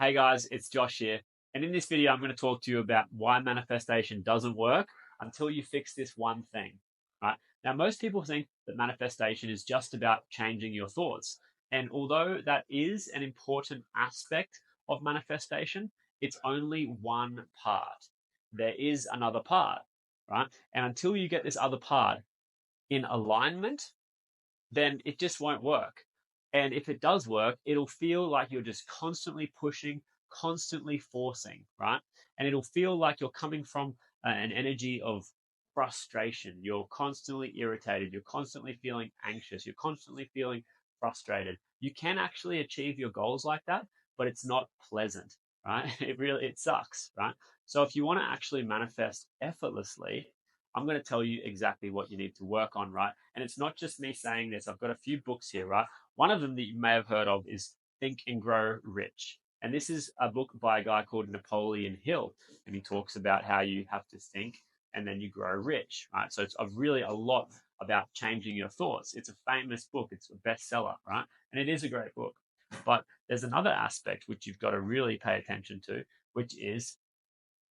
Hey guys, it's Josh here. And in this video, I'm going to talk to you about why manifestation doesn't work until you fix this one thing, right? Now, most people think that manifestation is just about changing your thoughts. And although that is an important aspect of manifestation, it's only one part. There is another part, right? And until you get this other part in alignment, then it just won't work. And if it does work, it'll feel like you're just constantly pushing, constantly forcing, right? And it'll feel like you're coming from an energy of frustration. You're constantly irritated. You're constantly feeling anxious. You're constantly feeling frustrated. You can actually achieve your goals like that, but it's not pleasant, right? It sucks, right? So if you want to actually manifest effortlessly, I'm going to tell you exactly what you need to work on, right? And it's not just me saying this. I've got a few books here, right? One of them that you may have heard of is Think and Grow Rich. And this is a book by a guy called Napoleon Hill. And he talks about how you have to think and then you grow rich, right? So it's really a lot about changing your thoughts. It's a famous book. It's a bestseller, right? And it is a great book. But there's another aspect which you've got to really pay attention to, which is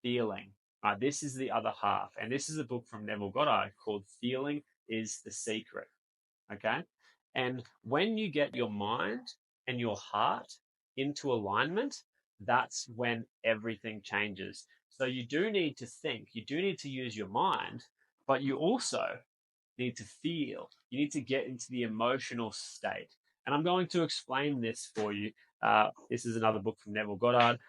feeling. This is the other half. And this is a book from Neville Goddard called Feeling is the Secret. Okay. And when you get your mind and your heart into alignment, that's when everything changes. So you do need to think, you do need to use your mind, but you also need to feel. You need to get into the emotional state. And I'm going to explain this for you. This is another book from Neville Goddard.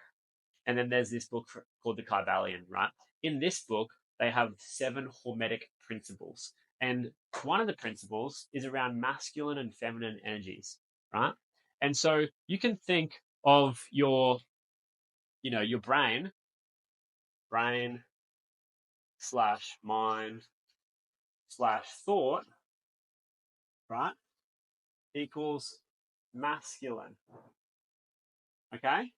And then there's this book called The Kybalion, right? In this book, they have 7 Hermetic principles. And one of the principles is around masculine and feminine energies, right? And so you can think of your brain slash mind slash thought, right? Equals masculine. Okay?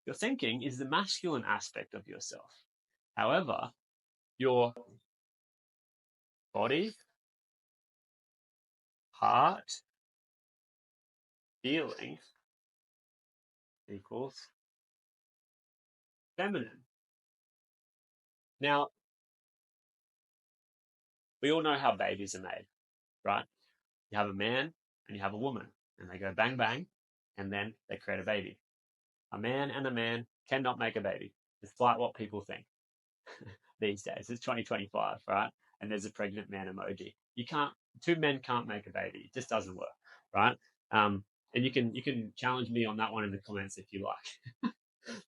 Your thinking is the masculine aspect of yourself. However, your body, heart, feeling equals feminine. Now, we all know how babies are made, right? You have a man and you have a woman, and they go bang, bang, and then they create a baby. A man and a man cannot make a baby, despite what people think these days. It's 2025, right? And there's a pregnant man emoji. Two men can't make a baby. It just doesn't work, right? And you can challenge me on that one in the comments if you like.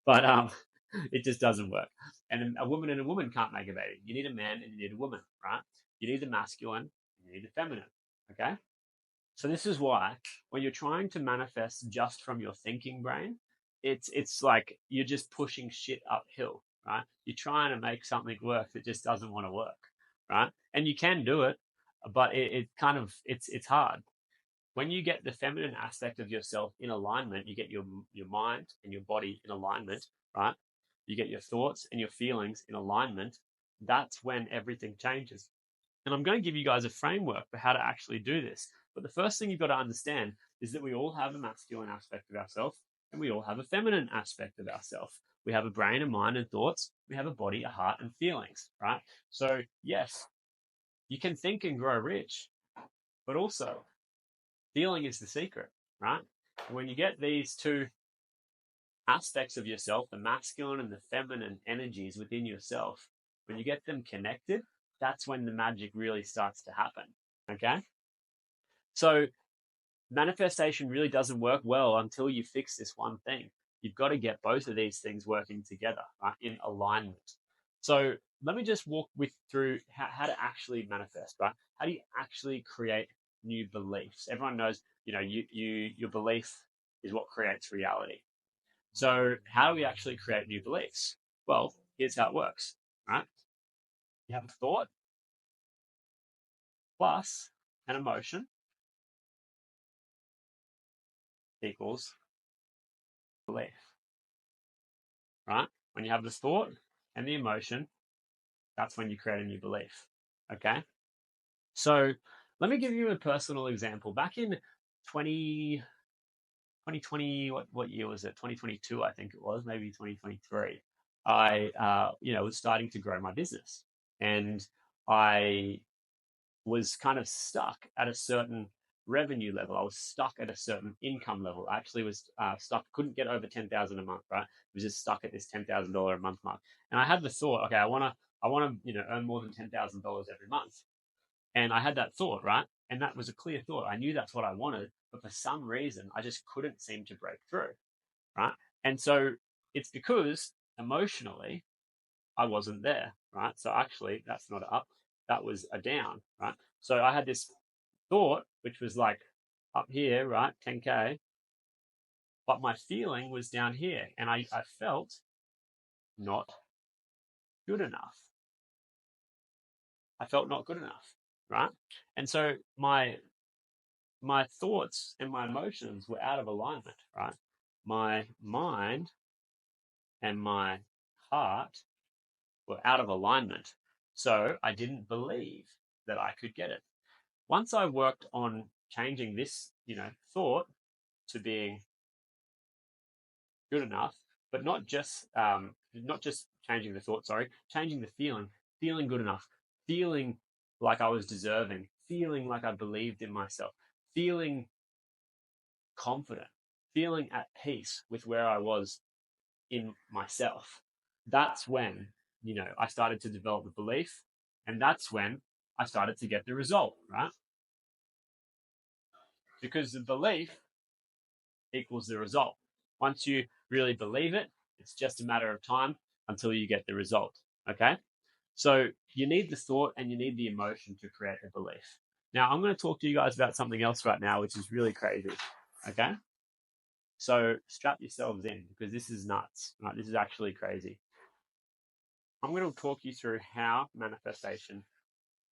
But it just doesn't work. And a woman can't make a baby. You need a man and you need a woman, right? You need the masculine and you need the feminine, okay? So this is why when you're trying to manifest just from your thinking brain, it's like you're just pushing shit uphill, right? You're trying to make something work that just doesn't want to work, right? And you can do it, but it's hard. When you get the feminine aspect of yourself in alignment, you get your mind and your body in alignment, right? You get your thoughts and your feelings in alignment. That's when everything changes. And I'm going to give you guys a framework for how to actually do this. But the first thing you've got to understand is that we all have a masculine aspect of ourselves and we all have a feminine aspect of ourselves. We have a brain, a mind, and thoughts. We have a body, a heart, and feelings, right? So, yes, you can think and grow rich, but also feeling is the secret, right? And when you get these two aspects of yourself, the masculine and the feminine energies within yourself, when you get them connected, that's when the magic really starts to happen, okay? So manifestation really doesn't work well until you fix this one thing. You've got to get both of these things working together, right, in alignment. So let me just walk through how to actually manifest, right? How do you actually create new beliefs? Everyone knows, your belief is what creates reality. So how do we actually create new beliefs? Well, here's how it works, right? You have a thought plus an emotion equals belief, right? When you have the thought and the emotion, that's when you create a new belief, okay? So let me give you a personal example. Back in 20, 2020, what year was it? 2022, I think it was, maybe 2023. I was starting to grow my business, and I was kind of stuck at a certain revenue level. I was stuck at a certain income level. I actually was stuck, couldn't get over 10,000 a month, right? I was just stuck at this $10,000 a month mark. And I had the thought, okay, I want to earn more than $10,000 every month. And I had that thought, right? And that was a clear thought. I knew that's what I wanted, but for some reason, I just couldn't seem to break through, right? And so it's because emotionally, I wasn't there, right? So actually, that's not an up, that was a down, right? So I had this thought, which was like up here, right? 10K, but my feeling was down here, and I felt not good enough. I felt not good enough, right? And so my thoughts and my emotions were out of alignment, right? My mind and my heart were out of alignment. So I didn't believe that I could get it. Once I worked on changing this, thought to being good enough, but not just changing the thought, sorry, changing the feeling good enough, feeling like I was deserving, feeling like I believed in myself, feeling confident, feeling at peace with where I was in myself. That's when, I started to develop the belief, and that's when I started to get the result, right? Because the belief equals the result. Once you really believe it, it's just a matter of time until you get the result. Okay? So you need the thought and you need the emotion to create a belief. Now, I'm going to talk to you guys about something else right now, which is really crazy. Okay? So strap yourselves in because this is nuts. Right? This is actually crazy. I'm going to talk you through how manifestation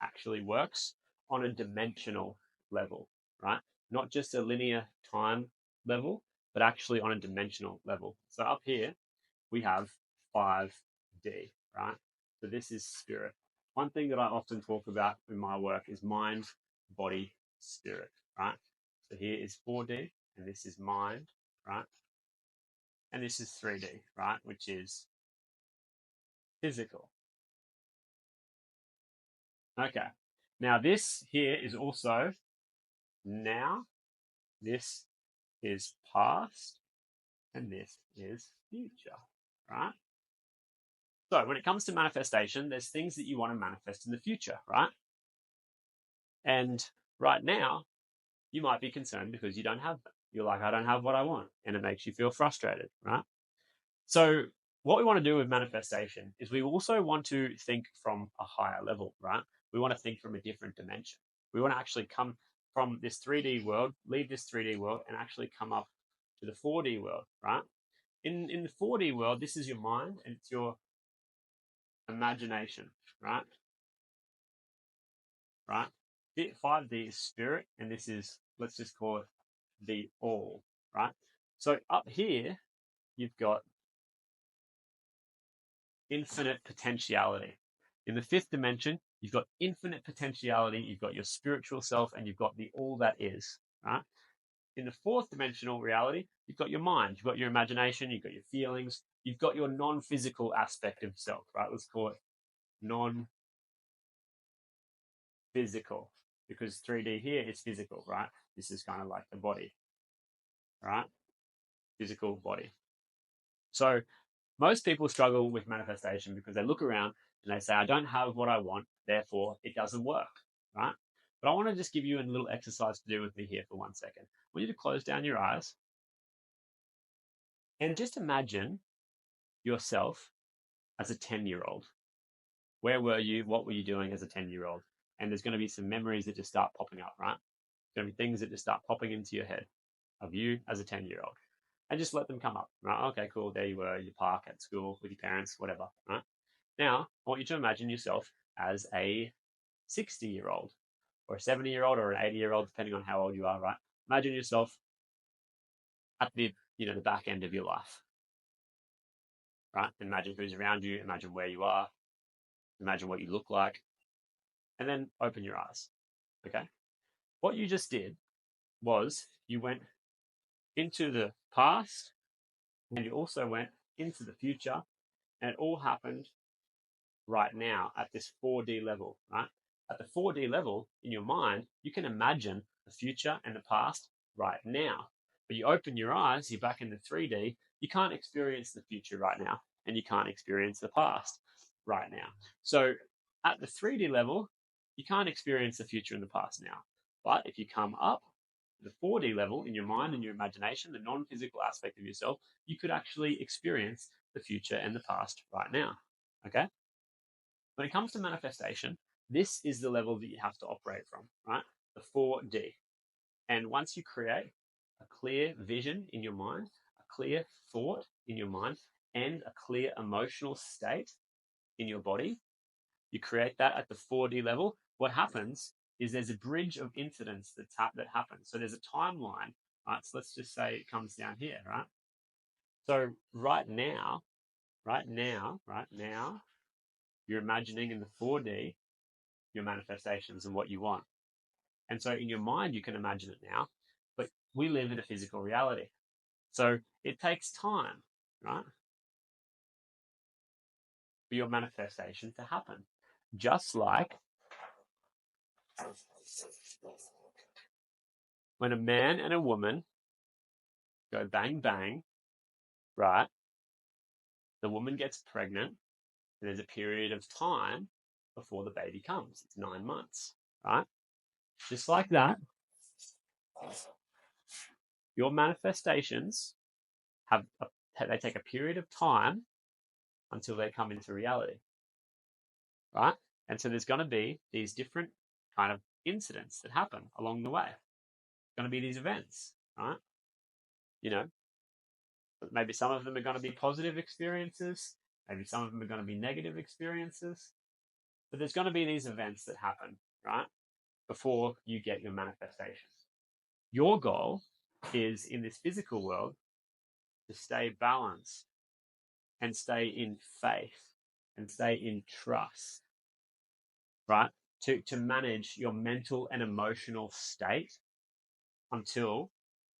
actually works on a dimensional level, right? Not just a linear time level, but actually on a dimensional level. So up here, we have 5D, right? So this is spirit. One thing that I often talk about in my work is mind, body, spirit, right? So here is 4D, and this is mind, right? And this is 3D, right? Which is physical. Okay. Now this here is also now, this is past, and this is future, right? So when it comes to manifestation, there's things that you want to manifest in the future, right? And right now, you might be concerned because you don't have them. You're like, I don't have what I want, and it makes you feel frustrated, right? So what we want to do with manifestation is we also want to think from a higher level, right? We want to think from a different dimension. We want to actually come from this 3D world, leave this 3D world, and actually come up to the 4D world, right? In the 4D world, this is your mind and it's your imagination, right? Right? 5D is spirit, and this is, let's just call it the all, right? So up here, you've got infinite potentiality. In the fifth dimension, you've got infinite potentiality, you've got your spiritual self, and you've got the all that is, right? In the fourth dimensional reality, you've got your mind, you've got your imagination, you've got your feelings, you've got your non-physical aspect of self, right? Let's call it non-physical, because 3D here is physical, right? This is kind of like the body, right? Physical body. So most people struggle with manifestation because they look around and they say, I don't have what I want, therefore it doesn't work, right? But I want to just give you a little exercise to do with me here for 1 second. I want you to close down your eyes and just imagine yourself as a 10-year-old. Where were you? What were you doing as a 10-year-old? And there's going to be some memories that just start popping up, right? There's going to be things that just start popping into your head of you as a 10-year-old. And just let them come up, right? Okay, cool. There you were, you park at school with your parents, whatever, right? Now, I want you to imagine yourself as a 60-year-old or a 70-year-old or an 80-year-old, depending on how old you are, right? Imagine yourself at the back end of your life, right? Imagine who's around you, imagine where you are, imagine what you look like, and then open your eyes, okay? What you just did was you went into the past, and you also went into the future, and it all happened right now at this 4D level, right? At the 4D level in your mind, you can imagine the future and the past right now. But you open your eyes, you're back in the 3D, you can't experience the future right now, and you can't experience the past right now. So at the 3D level, you can't experience the future and the past now. But if you come up the 4D level in your mind and your imagination, the non-physical aspect of yourself, you could actually experience the future and the past right now. Okay? When it comes to manifestation, this is the level that you have to operate from, right? The 4D. And once you create a clear vision in your mind, a clear thought in your mind, and a clear emotional state in your body, you create that at the 4D level. What happens is there's a bridge of incidents that happens. So there's a timeline, right? So let's just say it comes down here, right? So right now, you're imagining in the 4D your manifestations and what you want. And so in your mind, you can imagine it now, but we live in a physical reality. So it takes time, right, for your manifestation to happen. Just like when a man and a woman go bang, bang, right, the woman gets pregnant, and there's a period of time before the baby comes. It's 9 months, right? Just like that, your manifestations they take a period of time until they come into reality, right? And so there's going to be these different kind of incidents that happen along the way. Going to be these events, right? You know, maybe some of them are going to be positive experiences. Maybe some of them are going to be negative experiences. But there's going to be these events that happen, right, before you get your manifestations. Your goal is in this physical world to stay balanced and stay in faith and stay in trust, right? To manage your mental and emotional state until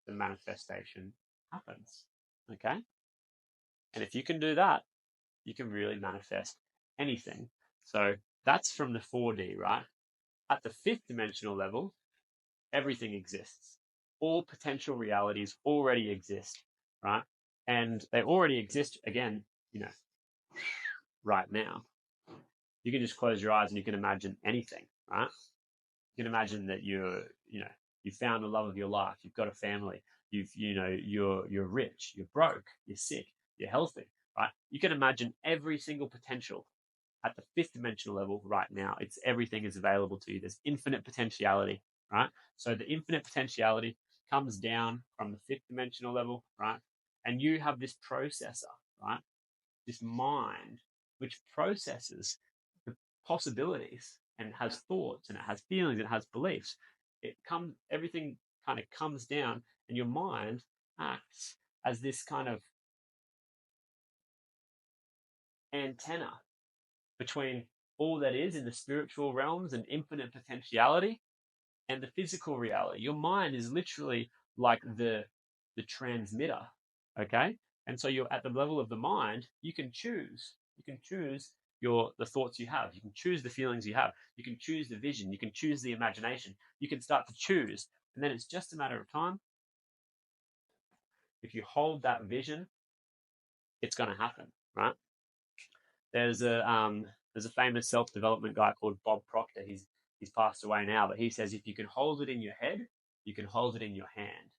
the manifestation happens, okay? And if you can do that, you can really manifest anything. So that's from the 4D, right? At the 5th dimensional level, everything exists. All potential realities already exist, right? And they already exist, again, right now. You can just close your eyes and you can imagine anything, right? You can imagine that you found the love of your life. You've got a family. You're rich. You're broke. You're sick. You're healthy, right? You can imagine every single potential at the 5th dimensional level right now. Everything is available to you. There's infinite potentiality, right? So the infinite potentiality comes down from the 5th dimensional level, right? And you have this processor, right? This mind which processes the possibilities and has thoughts and it has feelings and it has beliefs. Everything kind of comes down, and your mind acts as this kind of antenna between all that is in the spiritual realms and infinite potentiality and the physical reality. Your mind is literally like the transmitter, okay? And so you're at the level of the mind, you can choose. You can choose the thoughts you have. You can choose the feelings you have. You can choose the vision. You can choose the imagination. You can start to choose. And then it's just a matter of time. If you hold that vision, it's going to happen, right? There's a famous self-development guy called Bob Proctor. He's passed away now, but he says if you can hold it in your head, you can hold it in your hand.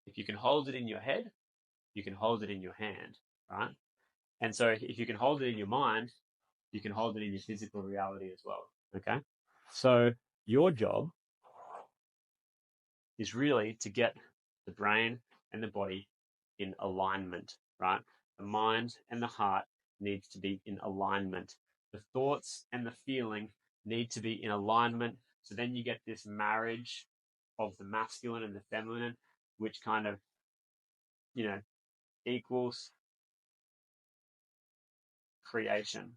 If you can hold it in your head, you can hold it in your hand, right? And so if you can hold it in your mind, you can hold it in your physical reality as well, okay? So your job is really to get the brain and the body in alignment, right? The mind and the heart needs to be in alignment. The thoughts and the feeling need to be in alignment. So then you get this marriage of the masculine and the feminine, which kind of, equals creation,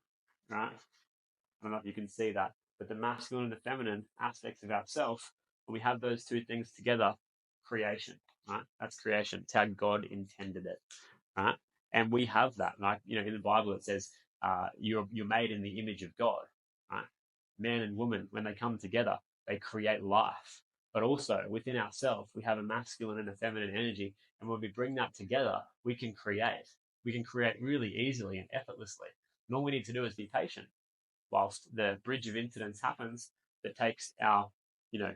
right? I don't know if you can see that, but the masculine and the feminine aspects of ourself, when we have those two things together, creation. right? That's creation. It's how God intended it, right? And we have that. Like, in the Bible, it says you're made in the image of God, right? Man and woman, when they come together, they create life. But also within ourselves, we have a masculine and a feminine energy. And when we bring that together, we can create. We can create really easily and effortlessly. And all we need to do is be patient whilst the bridge of incidents happens that takes our, you know,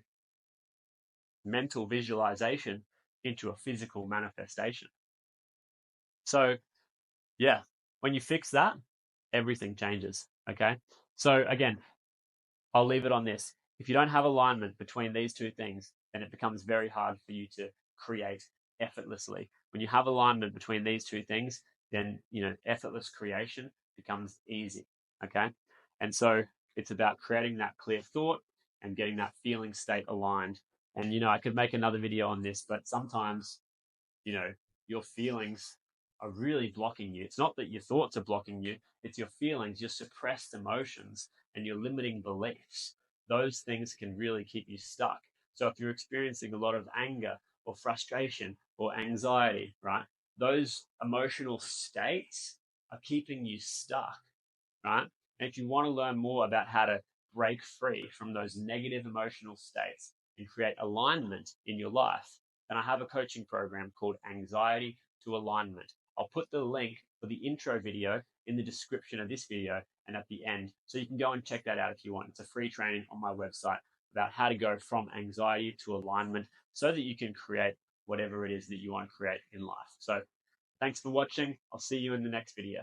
mental visualization into a physical manifestation. So, yeah, when you fix that, everything changes. Okay. So, again, I'll leave it on this. If you don't have alignment between these two things, then it becomes very hard for you to create effortlessly. When you have alignment between these two things, then, effortless creation becomes easy. Okay. And so it's about creating that clear thought and getting that feeling state aligned. And, I could make another video on this, but sometimes, your feelings are really blocking you. It's not that your thoughts are blocking you, it's your feelings, your suppressed emotions, and your limiting beliefs. Those things can really keep you stuck. So if you're experiencing a lot of anger or frustration or anxiety, right, those emotional states are keeping you stuck, right? And if you want to learn more about how to break free from those negative emotional states and create alignment in your life, then I have a coaching program called Anxiety to Alignment. I'll put the link for the intro video in the description of this video and at the end. So you can go and check that out if you want. It's a free training on my website about how to go from anxiety to alignment so that you can create whatever it is that you want to create in life. So thanks for watching. I'll see you in the next video.